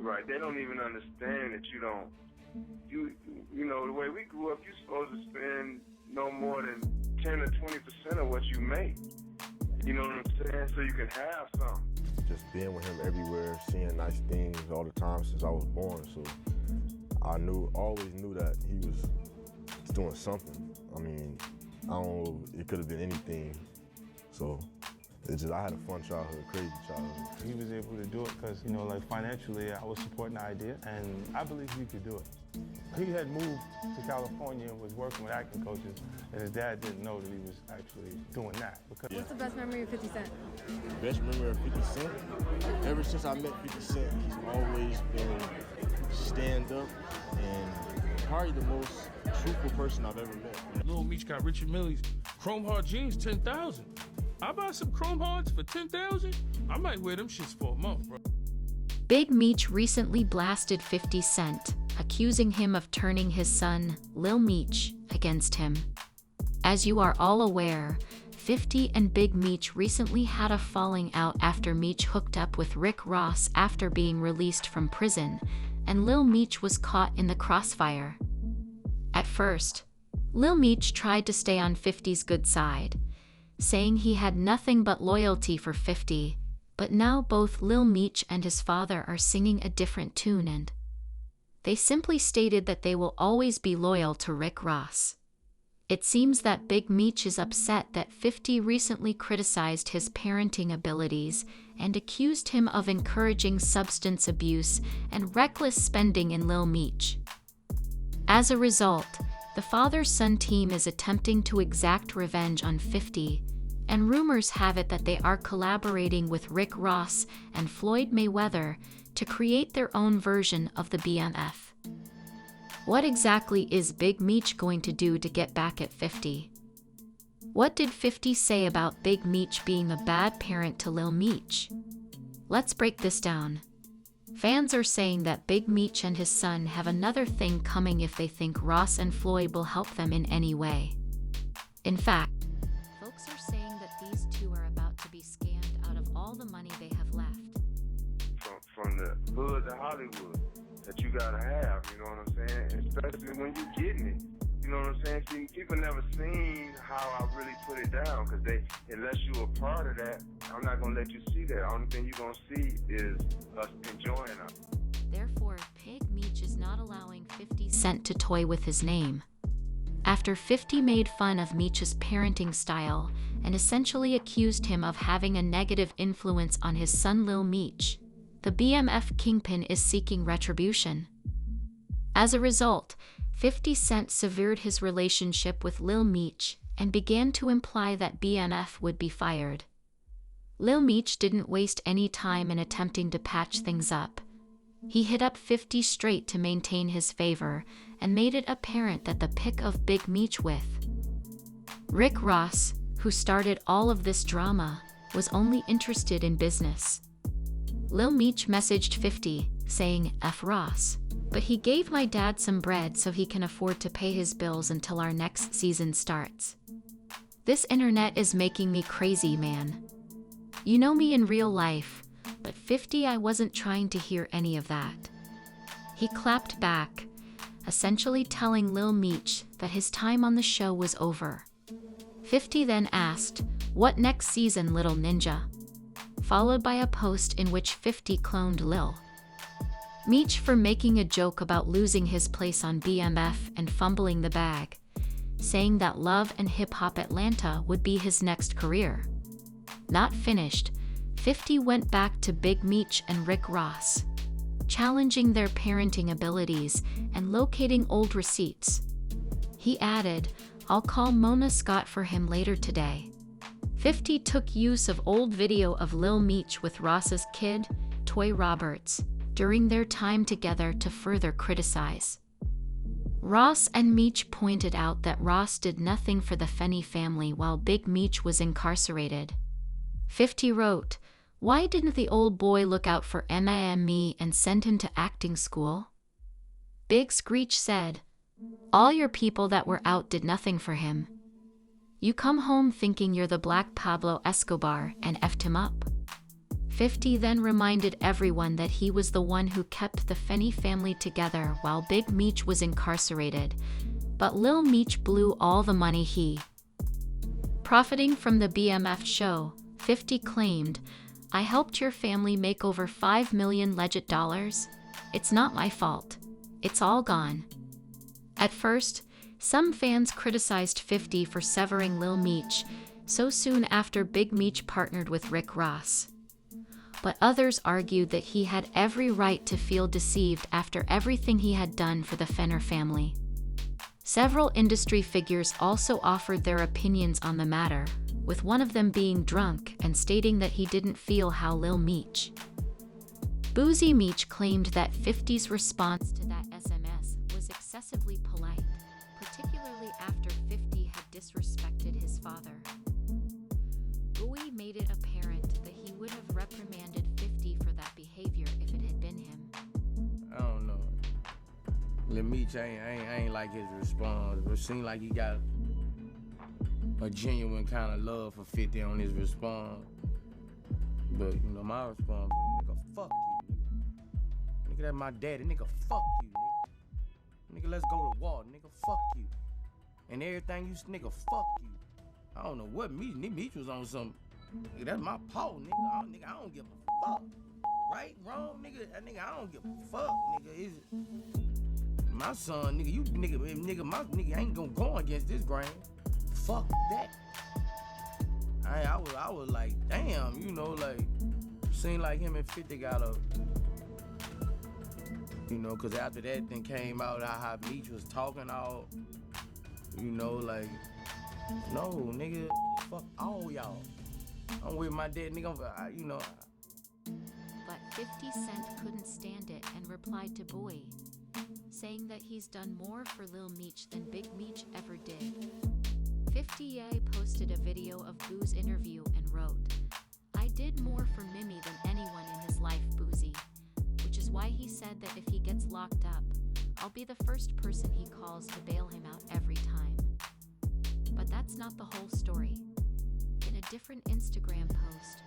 Right, they don't even understand that you know, the way we grew up, you're supposed to spend no more than 10 or 20% of what you make. You know what I'm saying? So you can have something. Just being with him everywhere, seeing nice things all the time since I was born. So I always knew that he was doing something. I mean, I don't know, it could have been anything. So I had a fun childhood, crazy childhood. He was able to do it because, you know, like financially, I was supporting the idea, and I believe he could do it. He had moved to California and was working with acting coaches, and his dad didn't know that he was actually doing that. What's the best memory of 50 Cent? Best memory of 50 Cent? Ever since I met 50 Cent, he's always been stand up and probably the most truthful person I've ever met. Lil Meech got Richard Millie's chrome hard jeans, 10,000. I buy some chrome hards for 10,000. I might wear them shits for a month, bro. Big Meech recently blasted 50 Cent, accusing him of turning his son, Lil Meech, against him. As you are all aware, 50 and Big Meech recently had a falling out after Meech hooked up with Rick Ross after being released from prison, and Lil Meech was caught in the crossfire. At first, Lil Meech tried to stay on 50's good side, saying he had nothing but loyalty for 50, but now both Lil Meech and his father are singing a different tune, and they simply stated that they will always be loyal to Rick Ross. It seems that Big Meech is upset that 50 recently criticized his parenting abilities and accused him of encouraging substance abuse and reckless spending in Lil Meech. As a result, the father-son team is attempting to exact revenge on 50, and rumors have it that they are collaborating with Rick Ross and Floyd Mayweather to create their own version of the BMF. What exactly is Big Meech going to do to get back at 50? What did 50 say about Big Meech being a bad parent to Lil Meech? Let's break this down. Fans are saying that Big Meech and his son have another thing coming if they think Ross and Floyd will help them in any way. In fact, folks are saying that these two are about to be scammed out of all the money they have left. From the hood to Hollywood that you gotta have, you know what I'm saying? Especially when you're getting it. You know what I'm saying? See, people never seen how I really put it down, because unless you a part of that, I'm not gonna let you see that. Only thing you're gonna see is us enjoying it. Therefore, Big Meech is not allowing 50 Cent to toy with his name. After 50 made fun of Meech's parenting style and essentially accused him of having a negative influence on his son Lil Meech, the BMF kingpin is seeking retribution. As a result, 50 Cent severed his relationship with Lil Meech and began to imply that BMF would be fired. Lil Meech didn't waste any time in attempting to patch things up. He hit up 50 straight to maintain his favor and made it apparent that the pick of Big Meech with Rick Ross, who started all of this drama, was only interested in business. Lil Meech messaged 50, saying, "F Ross, but he gave my dad some bread so he can afford to pay his bills until our next season starts. This internet is making me crazy, man. You know me in real life, but 50, I wasn't trying to hear any of that." He clapped back, essentially telling Lil Meech that his time on the show was over. 50 then asked, "What next season, little ninja?" followed by a post in which 50 cloned Lil Meech for making a joke about losing his place on BMF and fumbling the bag, saying that Love and Hip Hop Atlanta would be his next career. Not finished, 50 went back to Big Meech and Rick Ross, challenging their parenting abilities and locating old receipts. He added, "I'll call Mona Scott for him later today." 50 took use of old video of Lil Meech with Ross's kid, Toy Roberts, during their time together to further criticize. Ross and Meech pointed out that Ross did nothing for the Fenny family while Big Meech was incarcerated. 50 wrote, "Why didn't the old boy look out for me and send him to acting school?" Big Screech said, "All your people that were out did nothing for him. You come home thinking you're the Black Pablo Escobar and effed him up." 50 then reminded everyone that he was the one who kept the Fenny family together while Big Meech was incarcerated, but Lil Meech blew all the money Profiting from the BMF show, 50 claimed, "I helped your family make over $5 million legit dollars. It's not my fault. It's all gone." At first, some fans criticized 50 for severing Lil Meech so soon after Big Meech partnered with Rick Ross. But others argued that he had every right to feel deceived after everything he had done for the Fenner family. Several industry figures also offered their opinions on the matter, with one of them being drunk and stating that he didn't feel how Lil Meech. Boozy Meech claimed that 50's response to that SMS was excessively polite, particularly after 50 had disrespected his father. Bowie made it apparent that he would have reprimanded 50 for that behavior if it had been him. I don't know. Lil Meech, I ain't like his response. It seemed like he got a genuine kind of love for 50 on his response. But, you know, my response was, nigga, fuck you, nigga. Nigga, that's my daddy. Nigga, fuck you, nigga. Nigga, let's go to war. Nigga, fuck you. And everything you, nigga, fuck you. I don't know what Meech was on some. Nigga, that's my paw, nigga. I don't give a fuck. Right, wrong, nigga. I don't give a fuck, nigga. Is it? My son, nigga, you nigga, my nigga ain't gonna go against this grain. Fuck that. I was like, damn, you know, like, seemed like him and 50 got a, you know, cause after that thing came out how Meech was talking all, you know, like, no, nigga, fuck all y'all. I'm with my dad, nigga, you know. But 50 Cent couldn't stand it and replied to Bowie, saying that he's done more for Lil Meech than Big Meech ever did. 50 posted a video of Boo's interview and wrote, "I did more for Mimi than anyone in his life, Boozy," which is why he said that if he gets locked up, I'll be the first person he calls to bail him out every time. But that's not the whole story. In a different Instagram post,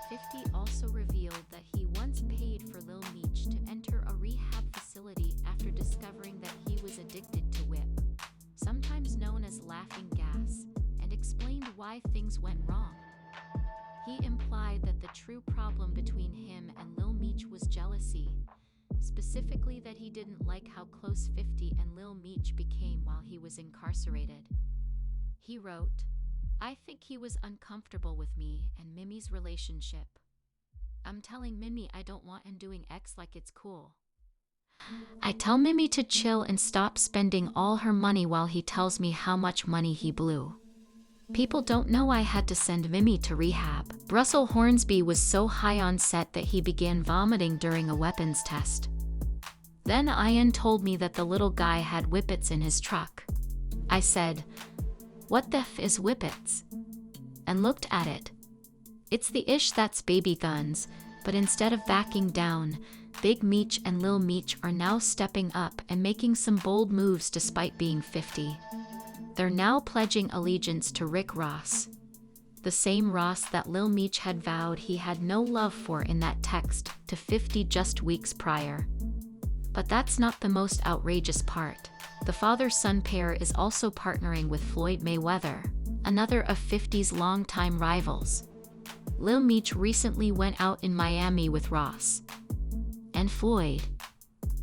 50 also revealed that he once paid for Lil Meech to enter a rehab facility after discovering that he was addicted to whip, sometimes known as laughing gas, and explained why things went wrong. He implied that the true problem between him and Lil Meech was jealousy, specifically that he didn't like how close 50 and Lil Meech became while he was incarcerated. He wrote, "I think he was uncomfortable with me and Mimi's relationship. I'm telling Mimi I don't want him doing X like it's cool. I tell Mimi to chill and stop spending all her money while he tells me how much money he blew. People don't know I had to send Mimi to rehab." Russell Hornsby was so high on set that he began vomiting during a weapons test. Then Ian told me that the little guy had whippets in his truck. I said, "What the f is whippets?" and looked at it. It's the ish that's baby guns, but instead of backing down, Big Meech and Lil Meech are now stepping up and making some bold moves despite being 50. They're now pledging allegiance to Rick Ross, the same Ross that Lil Meech had vowed he had no love for in that text to 50 just weeks prior. But that's not the most outrageous part. The father-son pair is also partnering with Floyd Mayweather, another of 50's longtime rivals. Lil Meech recently went out in Miami with Ross and Floyd.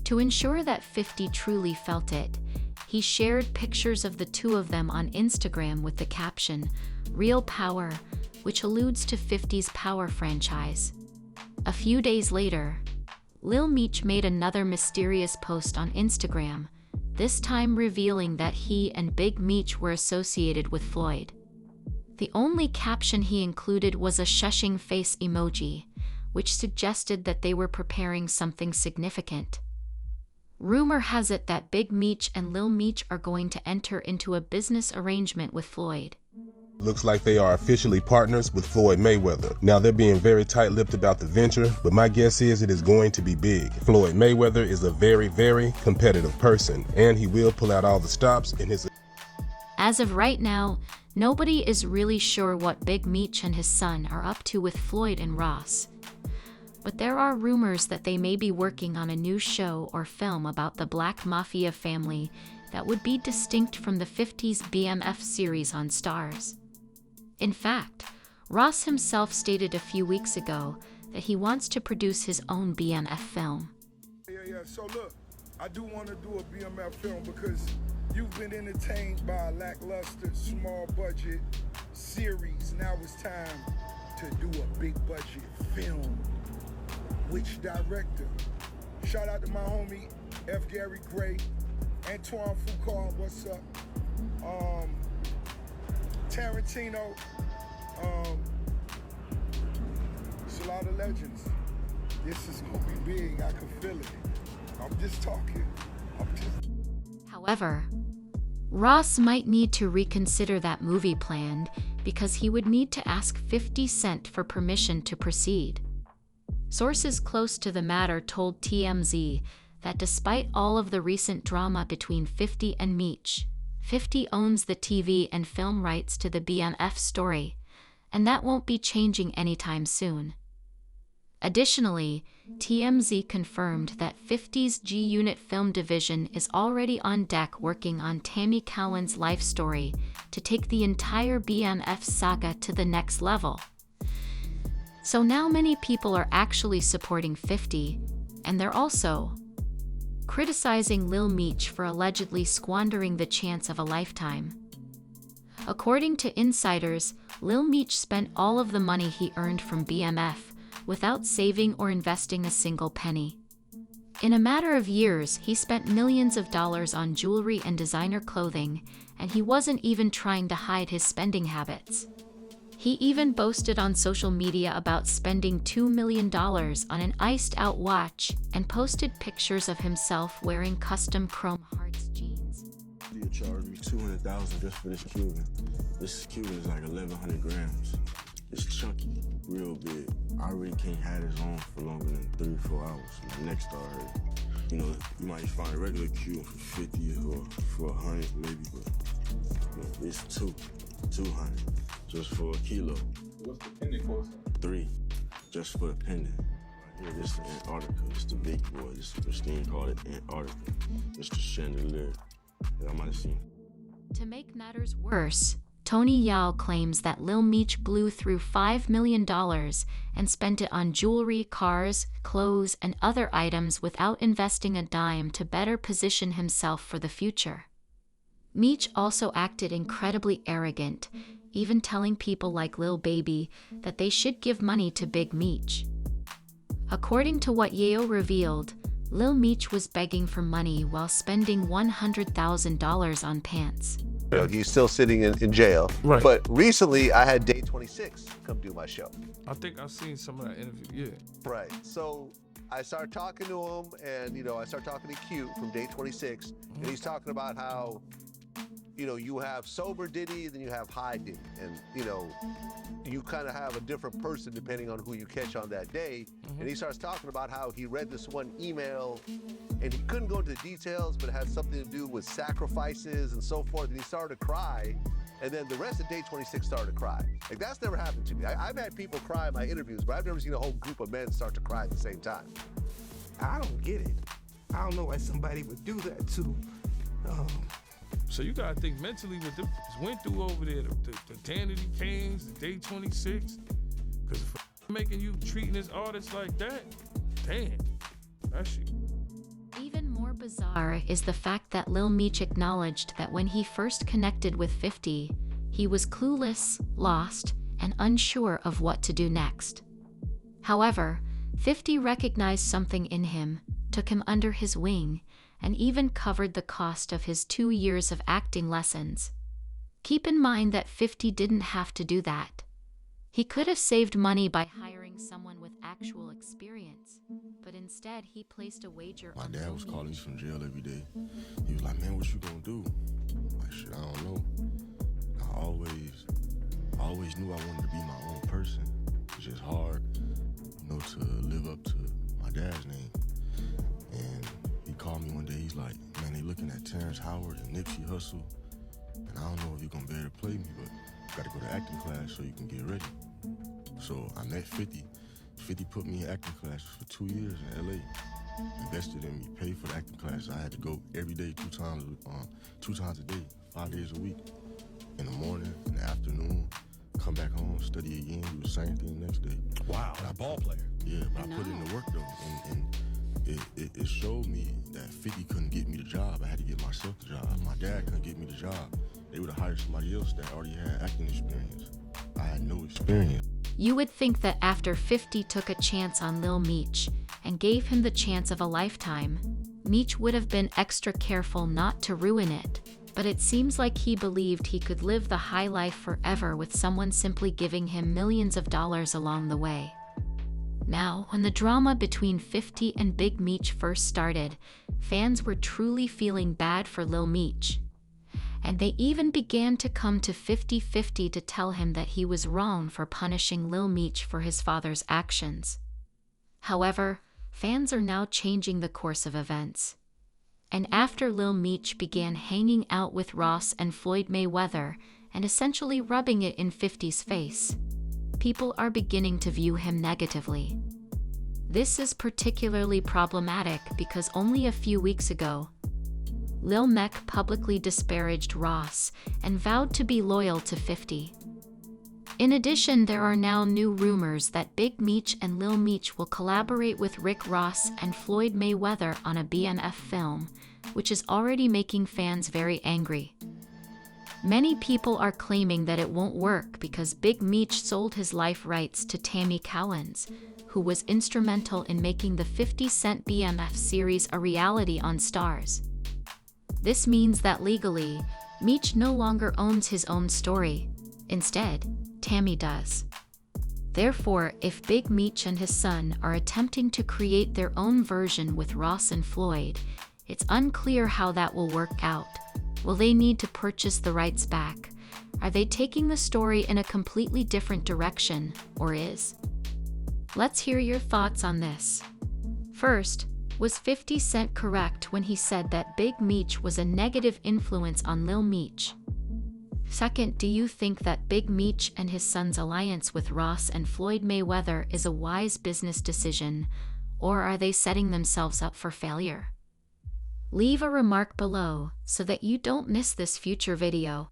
To ensure that 50 truly felt it, he shared pictures of the two of them on Instagram with the caption, "Real Power," which alludes to 50's Power franchise. A few days later, Lil Meech made another mysterious post on Instagram, this time revealing that he and Big Meech were associated with Floyd. The only caption he included was a shushing face emoji, which suggested that they were preparing something significant. Rumor has it that Big Meech and Lil Meech are going to enter into a business arrangement with Floyd. Looks like they are officially partners with Floyd Mayweather. Now they're being very tight-lipped about the venture, but my guess is it is going to be big. Floyd Mayweather is a very, very competitive person, and he will pull out all the stops in his... As of right now, nobody is really sure what Big Meech and his son are up to with Floyd and Ross. but there are rumors that they may be working on a new show or film about the Black Mafia family that would be distinct from the 50s BMF series on Starz. In fact, Ross himself stated a few weeks ago that he wants to produce his own BMF film. Yeah. So look, I do want to do a BMF film because you've been entertained by a lackluster, small budget series. Now it's time to do a big budget film. Which director? Shout out to my homie F. Gary Gray, Antoine Foucault, what's up? Tarantino. It's a lot of legends. This is gonna be big, I can feel it. I'm just talking. However, Ross might need to reconsider that movie plan because he would need to ask 50 Cent for permission to proceed. Sources close to the matter told TMZ that despite all of the recent drama between 50 and Meech, 50 owns the TV and film rights to the BMF story, and that won't be changing anytime soon. Additionally, TMZ confirmed that 50's G-Unit film division is already on deck working on Tammy Cowan's life story to take the entire BMF saga to the next level. So now many people are actually supporting 50, and they're also criticizing Lil Meech for allegedly squandering the chance of a lifetime. According to insiders, Lil Meech spent all of the money he earned from BMF without saving or investing a single penny. In a matter of years, he spent millions of dollars on jewelry and designer clothing, and he wasn't even trying to hide his spending habits. He even boasted on social media about spending $2 million on an iced-out watch and posted pictures of himself wearing custom chrome hearts jeans. You charged me $200,000 just for this Cuban. This Cuban is like 1,100 grams. It's chunky, real big. I really can't have this on for longer than 3 or 4 hours. My neck started hurting. You know, you might find a regular Cuban for 50 or for 100 maybe, but you know, it's 200 just for a kilo. What's the pendant cost? 3 just for the pendant. Right here, this is Antarctica. It's the big boy. This is Christine called it Antarctica. It's the chandelier that I might have seen. To make matters worse, Tony Yao claims that Lil Meech blew through $5 million and spent it on jewelry, cars, clothes, and other items without investing a dime to better position himself for the future. Meech also acted incredibly arrogant, even telling people like Lil Baby that they should give money to Big Meech. According to what Yao revealed, Lil Meech was begging for money while spending $100,000 on pants. You know, he's still sitting in jail. Right. But recently, I had Day 26 come do my show. I think I've seen some of that interview, yeah. Right. So I started talking to him, and, you know, I started talking to Q from Day 26, and he's talking about how, you know, you have sober Diddy, then you have high Diddy. And, you know, you kind of have a different person depending on who you catch on that day. And he starts talking about how he read this one email, and he couldn't go into the details, but it had something to do with sacrifices and so forth. And he started to cry, and then the rest of Day 26 started to cry. Like, that's never happened to me. I've had people cry in my interviews, but I've never seen a whole group of men start to cry at the same time. I don't get it. I don't know why somebody would do that to So you gotta think mentally what them went through over there, the Danity Canes, the Day 26, because making you treating this artist like that, damn, that shit. Even more bizarre is the fact that Lil Meech acknowledged that when he first connected with 50, he was clueless, lost, and unsure of what to do next. However, 50 recognized something in him, took him under his wing, and even covered the cost of his 2 years of acting lessons. Keep in mind that 50 didn't have to do that. He could have saved money by hiring someone with actual experience, but instead he placed a wager on My dad was calling me from jail every day. He was like, man, what you gonna do? I'm like, shit, I don't know. I always knew I wanted to be my own person. It's just hard, you know, to live up to my dad's name. And he called me one day, he's like, man, they looking at Terrence Howard and Nipsey Hussle, and I don't know if you're gonna be able to play me, but you gotta go to acting class so you can get ready. So I met 50. 50 put me in acting classes for 2 years in LA. Invested in me, paid for the acting classes. I had to go every day, two times a day, 5 days a week. In the morning, in the afternoon, come back home, study again, do the same thing the next day. Wow, a ball player. Yeah, but I put in the work though, and it showed me that 50 couldn't get me the job. I had to get myself the job. My dad couldn't get me the job. They would have hired somebody else that already had acting experience. I had no experience. You would think that after 50 took a chance on Lil Meech and gave him the chance of a lifetime, Meech would have been extra careful not to ruin it. But it seems like he believed he could live the high life forever with someone simply giving him millions of dollars along the way. Now, when the drama between 50 and Big Meech first started, fans were truly feeling bad for Lil Meech. And they even began to come to 50-50 to tell him that he was wrong for punishing Lil Meech for his father's actions. However, fans are now changing the course of events. And after Lil Meech began hanging out with Ross and Floyd Mayweather and essentially rubbing it in 50's face, people are beginning to view him negatively. This is particularly problematic because only a few weeks ago, Lil Meech publicly disparaged Ross and vowed to be loyal to 50. In addition, there are now new rumors that Big Meech and Lil Meech will collaborate with Rick Ross and Floyd Mayweather on a BMF film, which is already making fans very angry. Many people are claiming that it won't work because Big Meech sold his life rights to Tammy Cowens, who was instrumental in making the 50 Cent BMF series a reality on Starz. This means that legally, Meech no longer owns his own story. Instead, Tammy does. Therefore, if Big Meech and his son are attempting to create their own version with Ross and Floyd, it's unclear how that will work out. Will they need to purchase the rights back? Are they taking the story in a completely different direction, or is? Let's hear your thoughts on this. First, was 50 Cent correct when he said that Big Meech was a negative influence on Lil Meech? Second, do you think that Big Meech and his son's alliance with Ross and Floyd Mayweather is a wise business decision, or are they setting themselves up for failure? Leave a remark below so that you don't miss this future video.